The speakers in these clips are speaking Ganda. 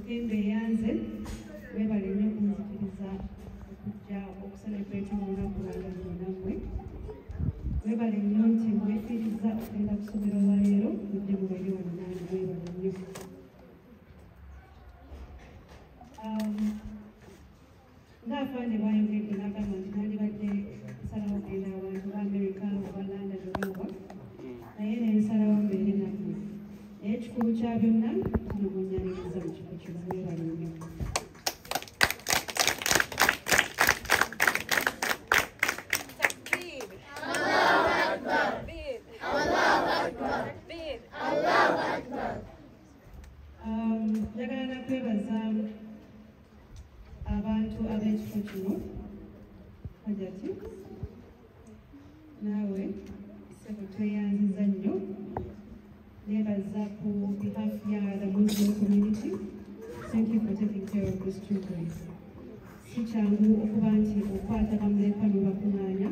Mugende yanze webale nnyo kunzikiriza okujja okuselebrate olunaku lwange luno nammwe. Webale nnyo nti mwefiiriza okugenda ku ssomero lwa leero mudde mubeere wano nange webale nnyo. Ng'afaande bwayogedde n'agamba nti nandibadde nsalawo genda abantu ba Amerika oba London oba naye ne nsalawo mbeere nammwe. Naye ekikulu kya byonna kino munnyaniriza mu kifo kino webale nnyo. Njagala nakwebaza abantu ab'ekifo kino Hajati naawe ssebo tweyanziza nnyo. Nebaza ku behalf ya the Muslim community. Thank you for taking care of these children. Si kyangu okuba nti okwata bamuleka n'obakuŋŋaanya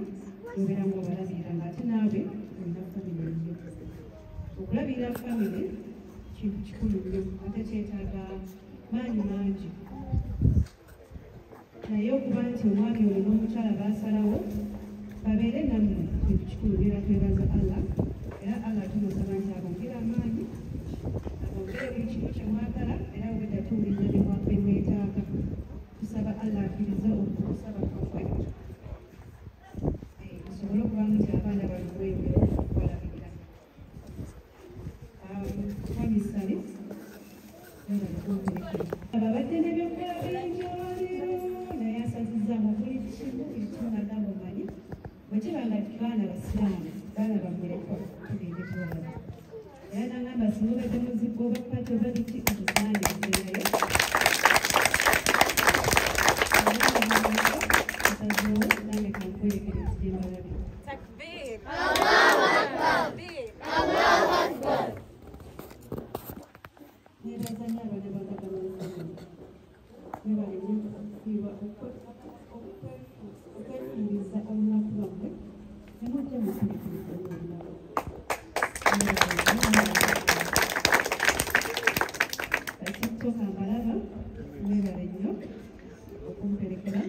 obeera ng'obalabirira ng'ate naawe olina famire nnyo. Okulabirira famire kintu kikulu nnyo ate kyetaaga maanyi mangi. Naye okuba nti omwami oyo n'omukyala baasalawo babeere nammwe kintu kikulu era twebaza Allah. Era Allah tumusaba nti abongere amaanyi, abongere buli kimu kye mwagala era obwedda tuwuliriza bye mwetaaga. Tusaba Allah akkirize okusaba kwaffe tusobole okuba nti abaana bano bweyongera okubalabirira. Wamisale ababadde n'ebyokukola bingi olwaleero naye asazizzaamu buli kimu ekitunagamba omanyi bwe kiba nga baana basiraamu baana bamulekwa tugende tubalaba. Era nagamba singa obadde muziggo oba kwata oba biki otusaandikirenayo asazeewo nange kankwerekere ekigye mbalabira. Takbir! Allahu Akbar! Allahu Akbar! Nebaza nnyo abaana bagagamansana webale nnyo okufiirwa okwefiiriza olunaku lwammwe ne mujja mukulekiriza olunaku. Tiktoka mbalaba webale nnyo okumperekera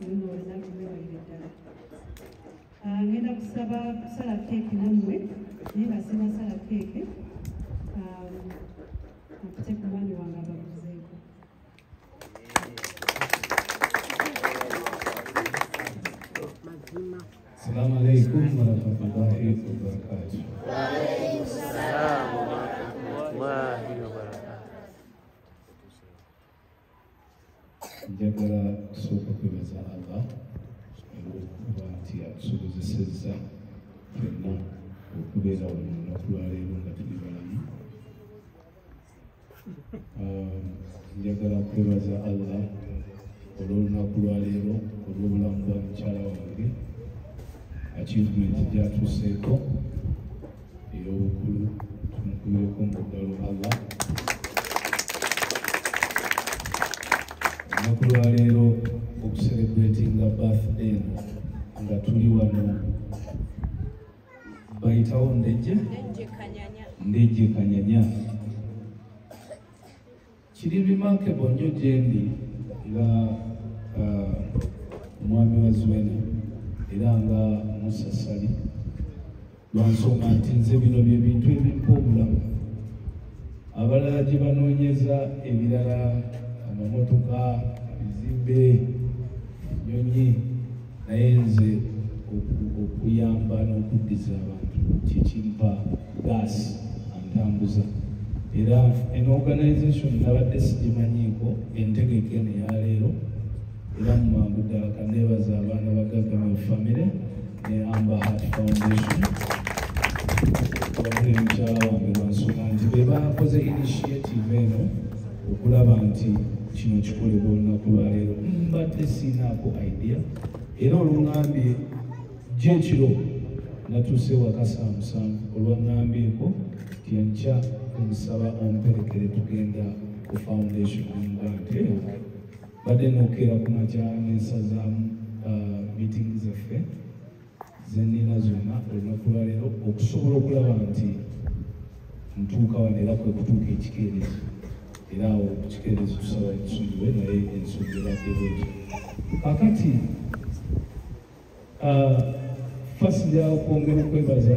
luno olunaku mwebalire ddala. Ngenda kusaba kusala keeki nammwe naye nga sinasala keeke akute ku mwami wange abaguzeeko. Assalamu alaikum warahmatullahi wabarakatuh. Wa alaikum salam warahmatullahi wabarakatuh. Njagala kusooka kwebaza Allah olw'okuba nti atusobozesezza ffenna okubeera wano olunaku lwaleero nga tuli balamu. Njagala kwebaza Allah olw'olunaku lwaleero olw'obulamu bwa mukyala wange, achievement gyatuuseeko ey'obukulu tumukubireko mu ddalo Allah. Olunaku lwaleero okucelebratinga birthday eno nga tuli wano bayitawo ndejje kanyanya. Kiri remarkable nnyo gye ndi nga omwami wa Zwena era nga Musasali lwansonga nti nze bino bye bintu ebimpa obulamu. Abalala gye banoonyeza ebirala amamotoka, ebizimbe, ennyonyi, naye nze okuyamba n'okuddiza abantu kikimpa gaasi antambuza. Era en organization nabadde sigimanyiiko entegeke neyaleero era mu mangu ddala kanneebaza abaana ba Government Family ne Amber Heart Foundation wabula mukyala wange lwansonga nti be bakoze initiative eno okulaba nti kino kikolebwa olunaku lwaleero. Mbadde siinaako idea era oluŋŋambye gyekiro natuuse waka saa 7 olwaŋŋambyeko nti enkya omusaba omperekere tugenda ku foundation nti badde nokeera ku makya n'ensazaamu meeting zaffe zenina zonna olunaku lwaleero okusobola okulaba nti ntuuka wano era kwe kutuuka ekikeerezi. era awo kikeerezi tusaba ensonyiwe naye ensonga ebadde bweki kakati fasi lyawo kwongera okwebaza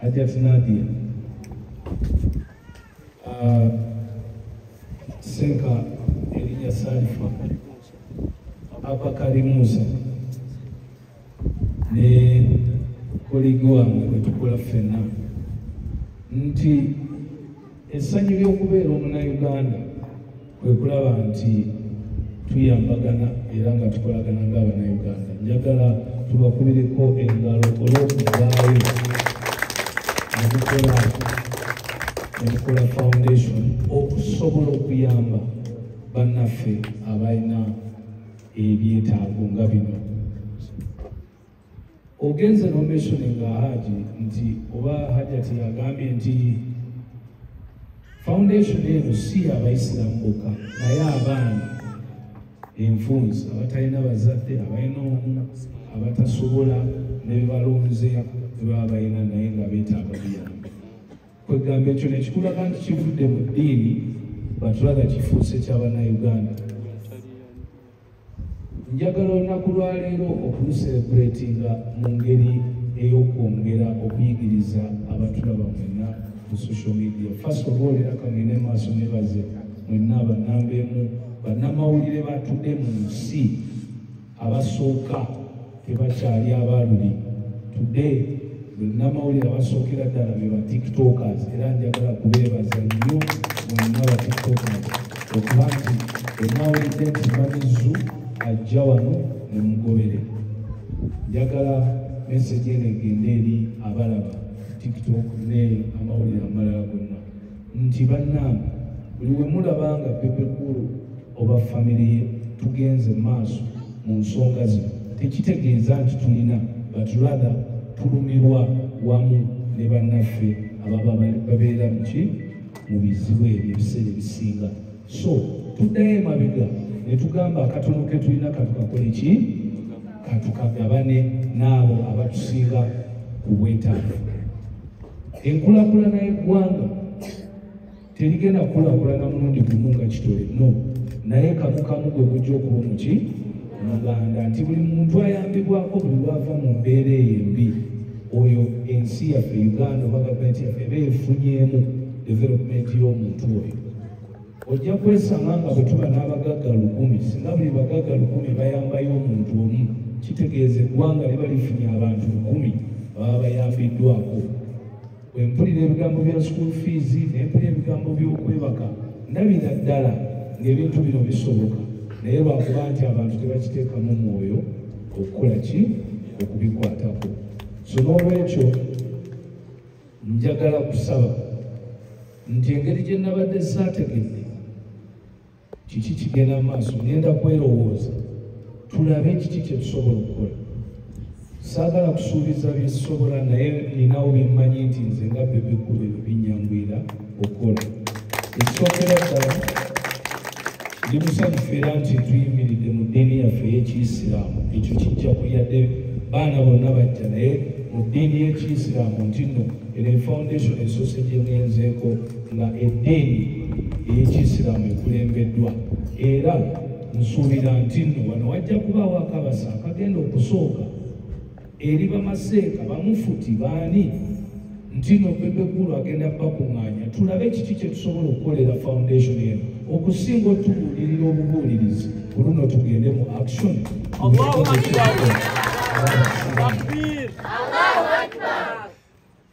Hajati Nadia Senka Eliya Salifa Abakari Musa ne koligo wange bwe tukola ffenna nti essanyu ly'okubeera omunnauganda kwe kulaba nti tuyambagana era nga tukolagana ng'abannauganda. Njagala tubakubireko engalo olw'okuvaayo nemukola foundation okusobola okuyamba bannaffe abalina ebyetaago nga bino. Ogenze nomentioninga Haji nti oba Hajati agambye nti foundation eno si abaisiramu bokka naye abaana enfunzi abatalina bazadde abalina omu abatasobola ne bebalonze bebaba balina naye nga beetaaga buyambi. Kwegamba ekyo nekikulaga nti kivudde mu ddiini batulaga kifuuse ky'abannauganda. Njagala olunaku lwaleero okulucelebratinga mu ngeri ey'okwongera okuyigiriza abatulaba mwenna ku social media. First of all era kangende maaso nebaze mwenna bannambeemu bannamawulire batudde mu nsi abasooka tebakyali abaluli. Today bannamawulire abasookera ddala be ba tiktokers era njagala kubeebaza nnyo mwenna ba tiktokers okuba nti enawulidde nti Mamizu ajja wano ne mugobere. Njagala message eno egende eri abalaba TikTok ne amawulire amalala gonna nti bannange buli we mulabanga Pepe Cool oba family ye tugenze maaso mu nsonga zino tekitegeeza nti tulina but rather tulumirwa wamu ne bannaffe ababa babeera mu bizibu ebyo ebiseera ebisinga. So tuddayo emabega ne tugamba akatono ke tulina katukakole ki katukagabane n'abo abatusinga ku bwetaavu. Enkulaakulana y'eggwanga terigenda kukulaakulana mulundi gumu nga kitole no naye kamukamu gwe gujja okuba omuki omuganda nti buli muntu ayambibwako buli lwava mu mbeera eyo embi oyo ensi yaffe Uganda oba gavumenti yaffe eba efunyeemu development y'omuntu oyo. Ojja kwesanga nga bwe tuba n'abagagga 1,000 singa buli bagagga 1,000 bayambayo omuntu omu kitegeeza eggwanga liba lifunye abantu 1,000 baba bayambiddwako. Bwe mpulira ebigambo bya school fees nempulira ebigambo by'okwebaka ndabira ddala ng'ebintu bino bisoboka naye lwakuba nti abantu tebakiteekamu mwoyo okukola ki okubikwatako. So n'olwekyo njagala kusaba nti engeri gye nabadde saategedde kiki kigenda mu maaso ngenda kwerowooza tulabe kiki kye tusobola okukola. Saagala kusuubiza byesobola naye ninawo bimmanyi nti nze nga Pepe Cool ebyo binnyangwira okukola. Ekisookera ddala ndi musanyufu era nti tuyimiridde mu ddiini yaffe ey'Ekiyisiraamu. Ekyo kijja kuyadde baana bonna bajja naye mu ddiini y'Ekiyisiraamu nti nno eno foundation esoose gye ngenzeeko nga eddiini ey'Ekiyisiraamu ekulembeddwa era nsuubira nti nno wano wajja kubaawo akabasa akagenda okusooka eri bamaseeka bamufuti baani nti nno Pepe Cool agenda bakuŋŋaanya tulabe kiki kye tusobola okukolera foundation eno okusinga otubuulirira obubuulirizi oluno tugende mu action.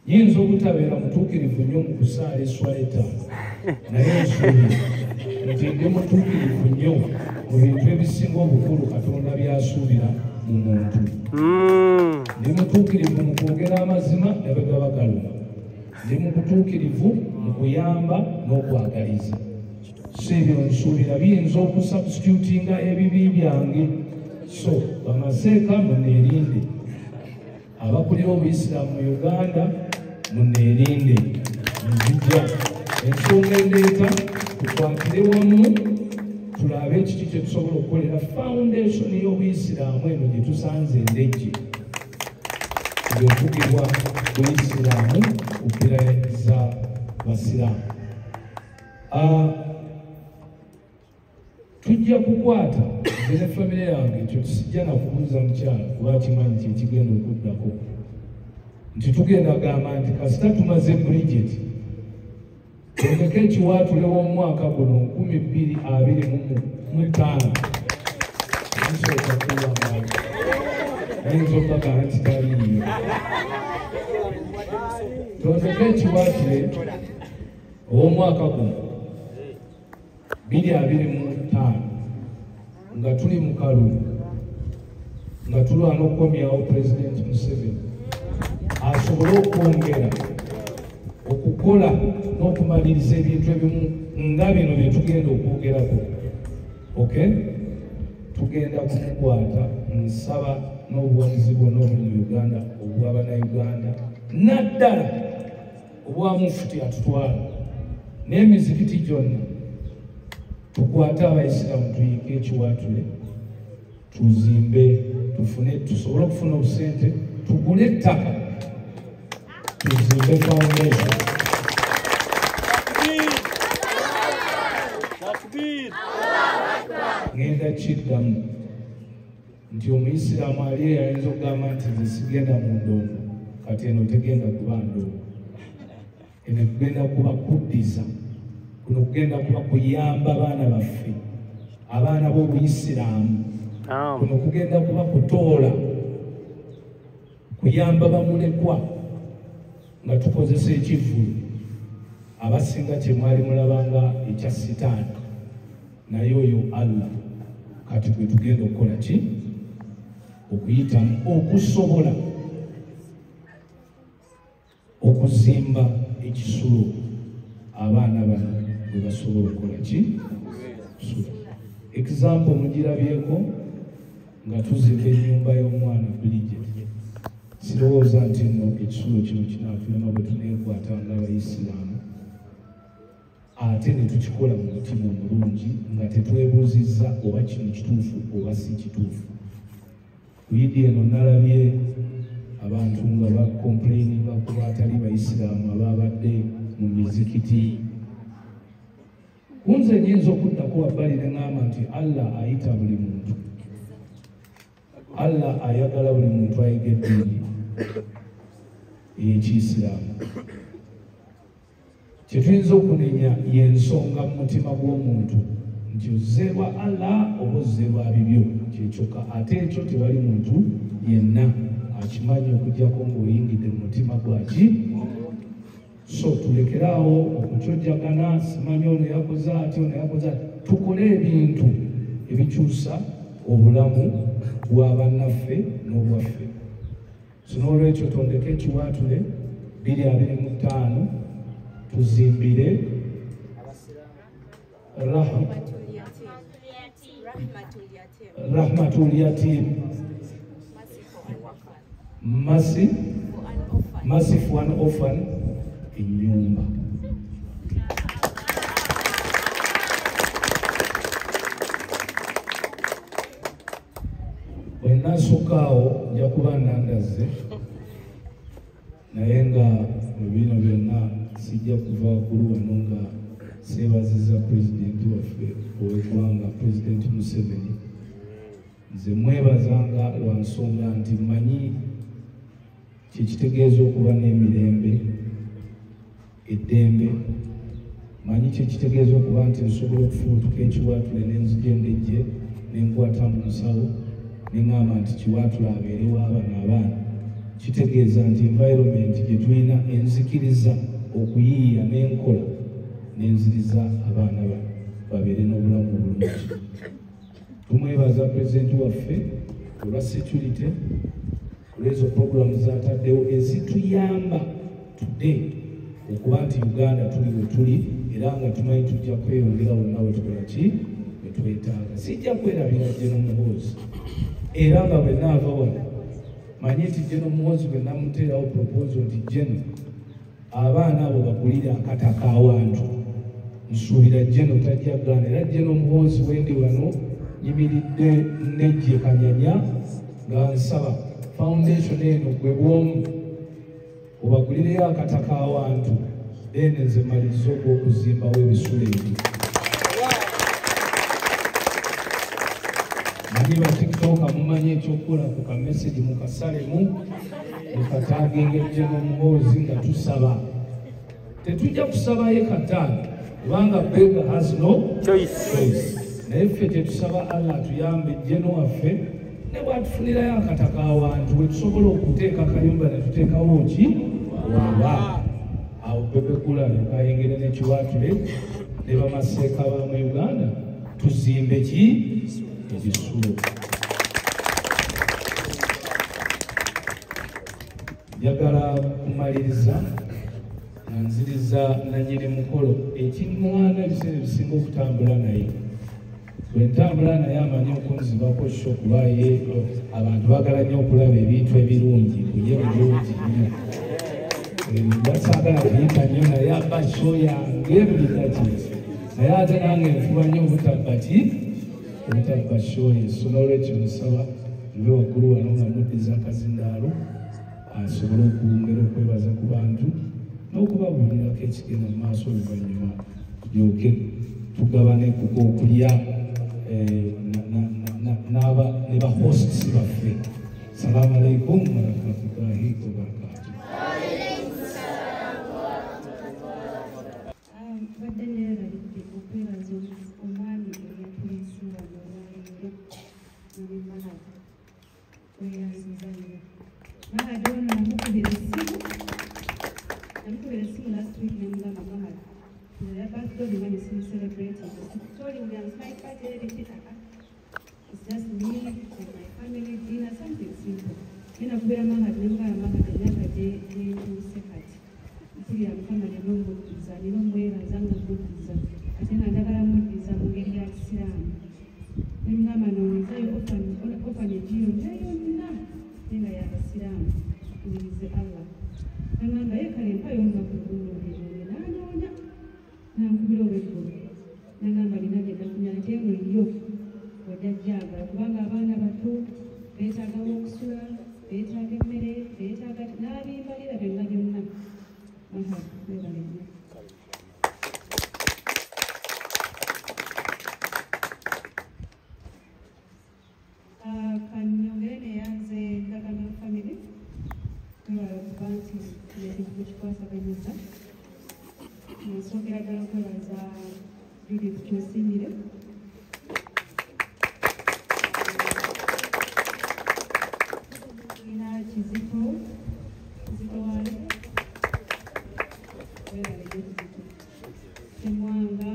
Yinza obutabeera mutuukirivu nnyo mu kusaala eswala etaano naye nsuubira nti ndi mutuukirivu nnyo mu bintu ebisinga obukulu Katonda byasuubira mu muntu. Ndi mutuukirivu mu kwogera amazima nabe gaba galuma. Ndi mutuukirivu mu kuyamba n'okwagaliza. So ebyo nsuubira biyinza okusubstitutinga ebibi byange. So bamaseeka muneerinde abakulira obuyisiraamu mu Uganda muneerinde nzija ensonga endeeta tukwatire wamu tulabe kiki kye tusobola okukolera foundation y'obuyisiraamu eno gye tusanze endejje byovugibwa buyisiraamu ku ppira za basiraamu. tujja kukwata nze ne famire yange ekyo tusijja nakubuuza mukyala kuba kimanyi kyekigenda okuddako nti tugenda gamba nti kasita tumaze Bridget tondeka ekiwaatule w'omwaka guno 2025 nsooka kuwanga ayinza okubagamba nti taliiyo tondeka ekiwaatule ow'omwaka guno 2025 nga tuli mu kalulu nga tulwana okukomyawo Pulezidenti Museveni asobole okwongera okukola n'okumaliriza ebintu ebimu nga bino bye tugenda okwogerako. Okay? Tugenda kumukwata nsaba n'obuwagizi bwonna obuli mu Uganda obw'Abannayuganda naddala obwa Mufti atutwala n'emizikiti gyonna tukwate Abaisiraamu tuyike ekiwaatule tuzimbe tusobole okufuna obusente tugule ettaka tuzimbe foundation. Ngenda kiddamu nti Omuyisiraamu ali ayinza okugamba nti nze sigenda mu ndongo kati eno tegenda kuba ndongo eno kugenda kuba kuddiza kuno kugenda kuba kuyamba abaana baffe abaana b'Obuyisiraamu kuno kugenda kuba kutoola kuyamba bamulekwa nga tukozesa ekivulu abasinga kyemwali mulabanga ekya sitaani naye oyo Allah kati gwe tugenda okukola ki okuyitamu okusobola okuzimba ekisulo abaana bano bwe basobola okukola ki example mugirabyeko nga tuzimba ennyumba y'omwana Bridget sirowooza nti nno ekisulo kino kinaatulema bwe tuneekwata ng'Abayisiraamu ate ne tukikola mu mutima omulungi nga tetwebuuzizza oba kino kituufu oba si kituufu. Ku Idi eno nalabye abantu nga bakomplaininga ku batali Bayisiraamu ababadde mu mizikiti. Kunze nyinza okuddako wabbali ne ŋŋamba nti Allah ayita buli muntu, Allah ayagala buli muntu ayiga eddiini ey'Ekiyisiraamu. Kyetuyinza okunenya y'ensonga mu mutima gw'omuntu nti ozzeebwa Allah oba ozzeebwa bibyo kyekyokka, ate ekyo tewali muntu yenna akimanyi okuggyako ng'oyingidde mu mutima gwaki. So tulekeraawo okukyojjagana, simanyi ono yakoze ati ono yakoze ati. Tukole ebintu ebikyusa obulamu bwa bannaffe n'obwaffe. So n'olwekyo tondeka ekiwaatule 2025 tuzimbire Rahmatul Yatim Massive One Orphan ennyumba. Bwe nnaasukaawo nja kuba nandaze naye nga mu bino byonna sijja kuva waggulu wano nga seebaziza Pulezidenti waffe ow'eggwanga Pulezidenti Museveni. Nze mwebazanga lwa nsonga nti mmanyi kyekitegeeza okuba n'emirembe eddembe, manyi kyekitegeeza okuba nti nsobola okufuutuka ekiwaatule n'enzigenda ejje n'enkwata mu nsawo neŋŋamba nti kiwaatule abeerewo abana abaana. Kitegeeza nti environment gye tulina enzikiriza okuyiiya n'enkola n'enziriza abaana babeere n'obulamu obulungi. Tumwebaza Pulezidenti waffe olwa security olw'ezo programu zataddewo ezituyamba today okuba nti Uganda tuli we tuli era nga tumanyi tujja kweyongera wonna we tukola ki we twetaaga. Sijja kwerabira General Muhoozi era nga bwe naava wano manyi nti General Muhoozi bwe namuteerawo proposal nti General abaana abo bagulira akataka awantu nsuubira General tajja gaana. Era General Muhoozi wendi wano nyimiridde nejje Kanyanya nga nsaba foundation eno gwe bwomu obagulireyo akataka awantu then nze maliriza okuzimbawo ebisula ebyo. Manyi ba TikTok mumanyi ekyokukola ku kamesagi mukasalemu mukataagengejje n'omuhoozi nga tusaba. Tetujja kusabayo kataage kubanga beggar has no choice. Naye ffe tetusaba Allah atuyambe jjeno waffe ne bwatufunirayo akataka awantu we tusobola okuteeka akayumba ne tuteekawo ki waba. Awo Bebekula ne kayingire n'ekiwaatule ne bamaseeka ba mu Uganda tuzimbe ki ebisulo. Njagala kumaliriza nga nziriza nanyini mukolo ekiŋŋaana ebiseera ebisinga okutambula naye. Bwe ntambula naye amanyi okunzibako kyo kuba ye abantu baagala nnyo okulaba ebintu ebirungi kuye bulungi nnyo. Basaagala kuyita nnyo naye aba kyo yange bulidaki. Naye ate nange nfuba nnyo obutabba ki obutabba kyoye. So n'olwekyo nsaba nve waggulu wano nga muddiza akazindaalo asobole okwongera okwebaza ku bantu n'okubabuulirako ekigenda mu maaso oluvannyuma tulyoke tugabane kukokulya ne bahosts baffe. Salaamu alaikum warahmatullahi wabarakatuh. Badde neerabidde okwebaza omwami eyatuliisa wano olwaleero muli Mahad. Weyanziza nnyo. Mahad ono namukubira essimu last week ne mugamba Mahad ya birthday olina ne celebrating. Told Williams my birthday it's just me and my family dinner, something simple. Then I put a man at Mahad and never day to second. Mpulira Mukama ne mumuddiza nina omwera zange muddiza ate nga njagala muddiza mu ngeri ya Kisiraamu. Ne mugamba nowonzayo orphanage yonna yonna naye nga y'Abasiraamu tuwulirize Allah. Nagamba ye kale mpayo olunaku luno n'anoonya nankubira olw'eggulu. Nagamba nina gye nafunya ate ng'eriyo ojja gyagala kubanga abaana bato beetaagawo okusula, beetaaga emmere, beetaaga n'abimbalira byonna byonna. Mahad, webale nnyo. Kanyongere neyanze Ndagaano family webale okuba nti ekintu kikwasaganyizza. Nsookera ddala okwebaza Judith Kyosiimire. Kizito wale webale nnyo Kizito. Semwanga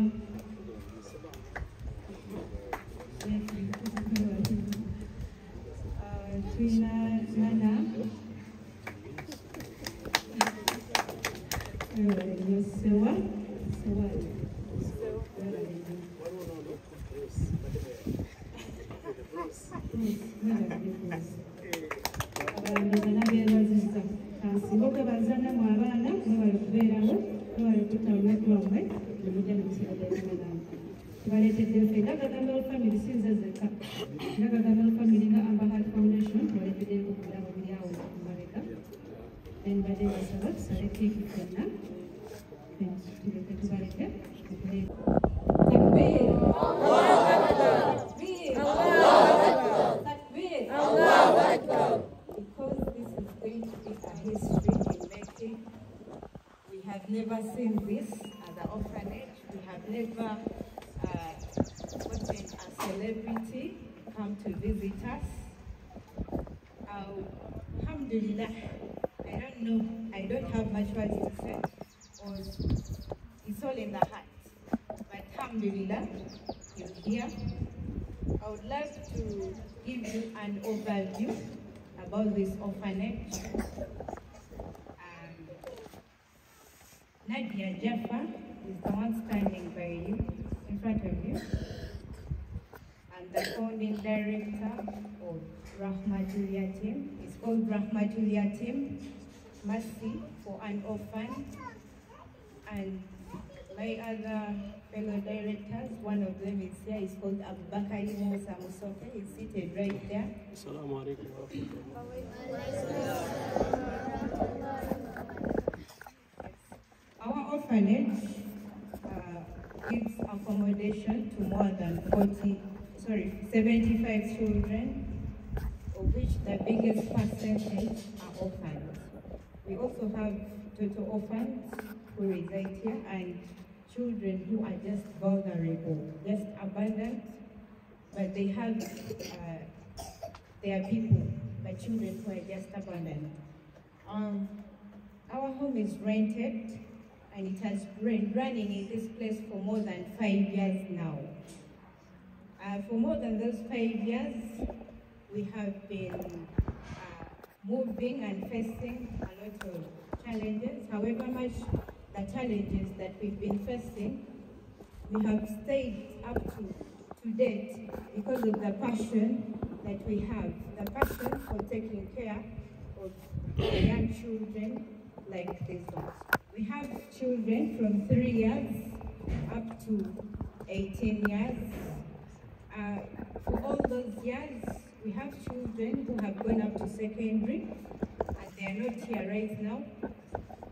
tulina Nana webale nnyo Sewa webale nnyo abalambuza n'abeebazizza. Kansinga okwebaza nammwe abaana mwebale okubeerawo, mwebale okutta olunaku lwammwe ne mujja ne musiragazina nange. Tubaleetedde ffe Ndagaano family si nze zekka. Ndagaano family nga Amber Heart Foundation tubaleeteddeko ku birabo biri awo emabega. Then badde basaba tusale keeki ffenna tuleke tubaleke okuleeta. Because this is going to be a history in making. We have never seen this as an orphanage. We have never gotten a celebrity come to visit us. Alhamdulillah, I don't know, I don't have much words to say, because it's all in the heart. But alhamdulillah, you're here. I would like to give you an overview about this orphanage. Nadia Jaffa is the one standing by you, in front of you, and the founding director of Rahmatul Yatim. It's called Rahmatul Yatim, Mercy for an Orphan. And my other fellow directors, one of them is here, is called Abubakar Musa Musoke. He's seated right there. Assalamu alaikum. Our orphan orphanage gives accommodation to more than 75 children, of which the biggest percentage are orphans. We also have total orphans who reside here and children who are just vulnerable, just abandoned, but they have their people, but children who are just abandoned. Our home is rented, and it has been running in this place for more than 5 years now. For more than those 5 years, we have been moving and facing a lot of challenges. However much the challenges that we've been facing, we have stayed up to date because of the passion that we have, the passion for taking care of young children like this one. We have children from 3 years up to 18 years. For all those years, we have children who have gone up to secondary, and they are not here right now.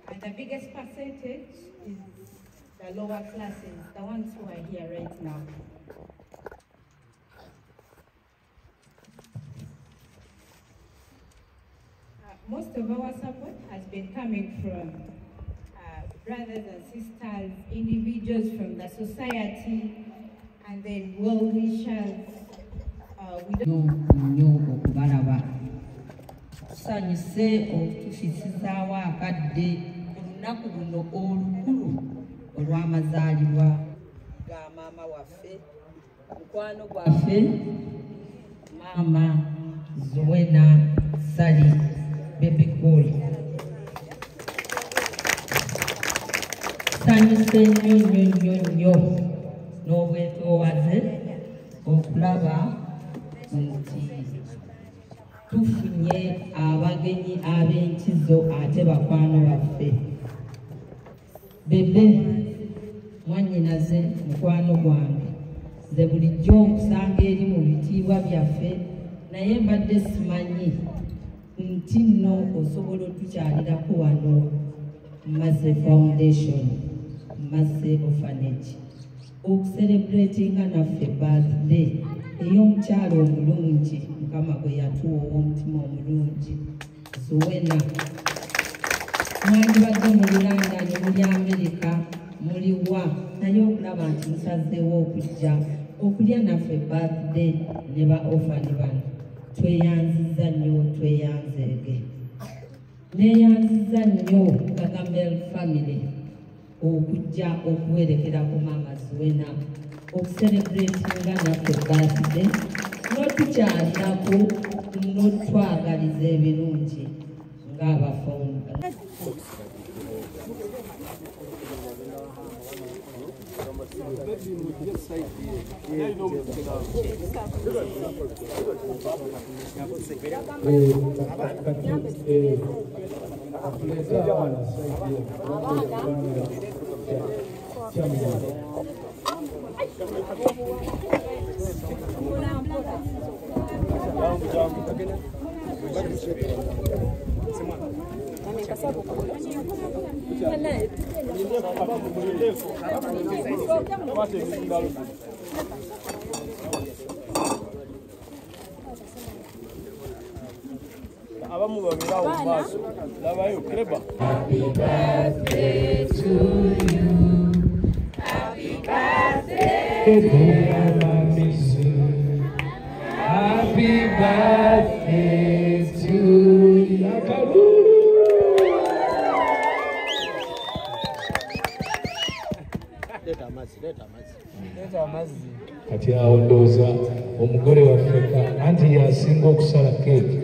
And the biggest percentage is the lower classes, the ones who are here right now. Most of our support has been coming from brothers and sisters, individuals from the society, and then well-wishers. Tusanyuse okutufisizaawo akadde ku lunaku luno olukulu olw'amazaalibwa ga maama waffe, mukwano gwaffe maama Zuwena Sally Baby Cool. Tusanyuse nnyo n'obwetoowaze okulaba nti tufunye abagenyi ab'enkizo ate bakwano baffe. Bebe mwannyinaze mukwano gwange, nze bulijjo nkusanga eri mu bitiibwa byaffe, naye mbadde simanyi nti nno osobola otukyalirako wano Maze Foundation, Maze Orphanage, okucelebratinga naffe birthday ey'omukyalo omulungi Mukama gwe yatuwa omutima omulungi Zuwena. Mwandibadde muli London, muli America, muli wa, naye okulaba nti musazeewo okujja okulya naffe birthday ne ba orphani bano. Tweyanziza nnyo, tweyanzeege. Neeyanziza nnyo Kagambel family okujja okuwerekera ku maama Zuwena okucelebratinga naffe birthday n'otukyalirako n'otwagaliza ebirungi ng'abafumba. Happy birthday to you. Happy birthday, dear Mami Sue. Happy birthday to you. Kati awo ndowooza omugole waffe anti yasinga okusala keeki.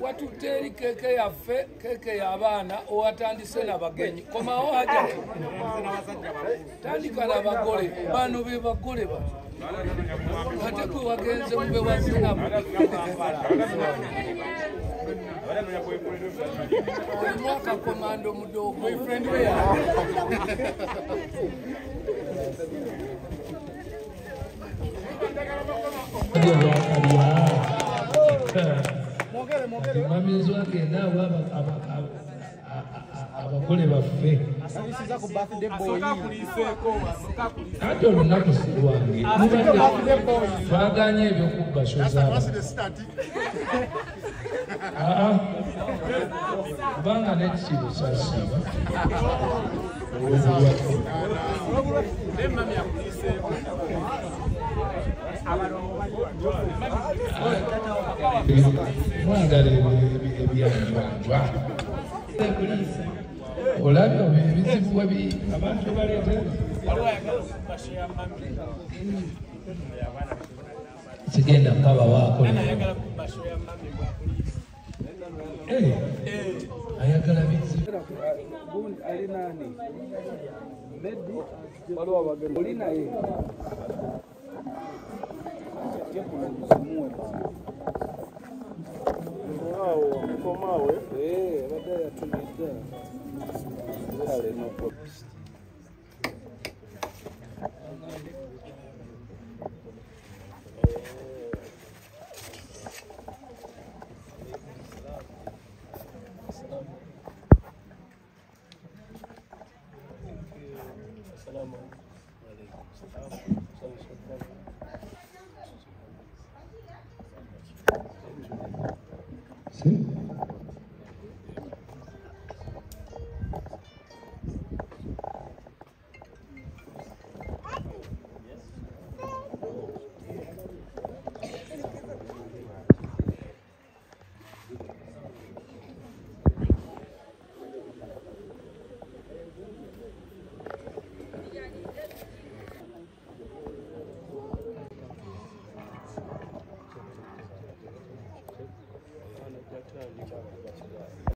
Watuteri keke yaffe, keke y'abaana owatandise n'abagenyi. Komawo haja tandika n'abagole, bano be bagole bano. Ate gwe wagenze mube wazinamu. Mwaka komando mdogo. Mamizi wake nabo abagole baffe ate olunaku si lwange twaganye ebyokubba shozaaba kubanga n'ekisibo sasiiba mwagala ebyanjwanjwa olabye ebizibu abantu baleetera sigenda kukabawaako ayagala bizibu